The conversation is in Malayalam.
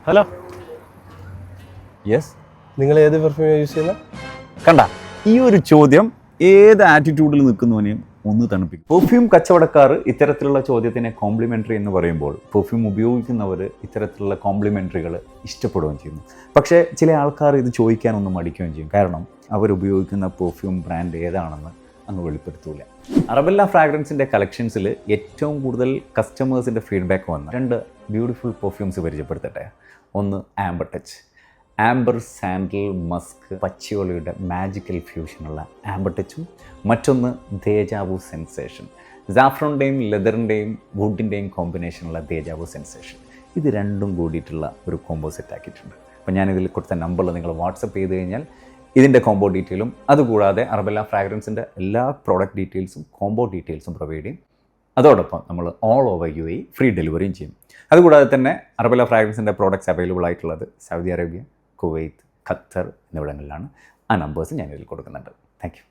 Hello, yes. നിങ്ങൾ ഏത് പെർഫ്യൂം യൂസ് ചെയ്യുന്നത്? കണ്ട, ഈ ഒരു ചോദ്യം ഏത് ആറ്റിറ്റ്യൂഡിൽ നിൽക്കുന്നവനെയും ഒന്ന് തണുപ്പിക്കും. പെർഫ്യൂം കച്ചവടക്കാർ ഇത്തരത്തിലുള്ള ചോദ്യത്തിനെ കോംപ്ലിമെൻ്ററി എന്ന് പറയുമ്പോൾ പെർഫ്യൂം ഉപയോഗിക്കുന്നവർ ഇത്തരത്തിലുള്ള കോംപ്ലിമെൻ്ററികൾ ഇഷ്ടപ്പെടുകയും ചെയ്യുന്നു. പക്ഷേ ചില ആൾക്കാർ ഇത് ചോദിക്കാനൊന്നും മടിക്കുകയും ചെയ്യും. കാരണം അവരുപയോഗിക്കുന്ന പെർഫ്യൂം ബ്രാൻഡ് ഏതാണെന്ന് അങ്ങ് വെളിപ്പെടുത്തൂല. അറബെല്ല ഫ്രാഗ്രൻസിൻ്റെ കളക്ഷൻസിൽ ഏറ്റവും കൂടുതൽ കസ്റ്റമേഴ്സിൻ്റെ ഫീഡ്ബാക്ക് വന്ന 2 ബ്യൂട്ടിഫുൾ പെർഫ്യൂംസ് പരിചയപ്പെടുത്തട്ടെ. ഒന്ന് amber touch. Amber, sandal, musk, പച്ചിയോളിയുടെ മാജിക്കൽ ഫ്യൂഷനുള്ള ആംബർ ടച്ചും, മറ്റൊന്ന് ദേജാവു സെൻസേഷൻ. സാഫ്രോണിൻ്റെയും ലെതറിൻ്റെയും വുഡിൻ്റെയും കോമ്പിനേഷനുള്ള ദേജാവു സെൻസേഷൻ. ഇത് രണ്ടും കൂടിയിട്ടുള്ള ഒരു കോംബോ സെറ്റ് ആക്കിയിട്ടുണ്ട്. അപ്പോൾ ഞാനിതിൽ കൊടുത്ത നമ്പറിൽ നിങ്ങൾ വാട്സപ്പ് ചെയ്ത് കഴിഞ്ഞാൽ ഇതിൻ്റെ കോംബോ ഡീറ്റെയിലും അതുകൂടാതെ അറബെല്ല ഫ്രാഗ്രൻസിൻ്റെ എല്ലാ പ്രോഡക്റ്റ് ഡീറ്റെയിൽസും കോംബോ ഡീറ്റെയിൽസും പ്രൊവൈഡ് ചെയ്യും. അതോടൊപ്പം നമ്മൾ ഓൾ ഓവർ UAE ഫ്രീ ഡെലിവറിയും ചെയ്യും. അതുകൂടാതെ തന്നെ അറബെല്ല ഫ്രാഗ്രൻസിൻ്റെ പ്രോഡക്റ്റ്സ് അവൈലബിൾ ആയിട്ടുള്ളത് സൗദി അറേബ്യ, കുവൈത്ത്, ഖത്തർ എന്നിവിടങ്ങളിലാണ്. ആ നമ്പേഴ്സ് ഞാനിതിൽ കൊടുക്കുന്നുണ്ട്. Thank you.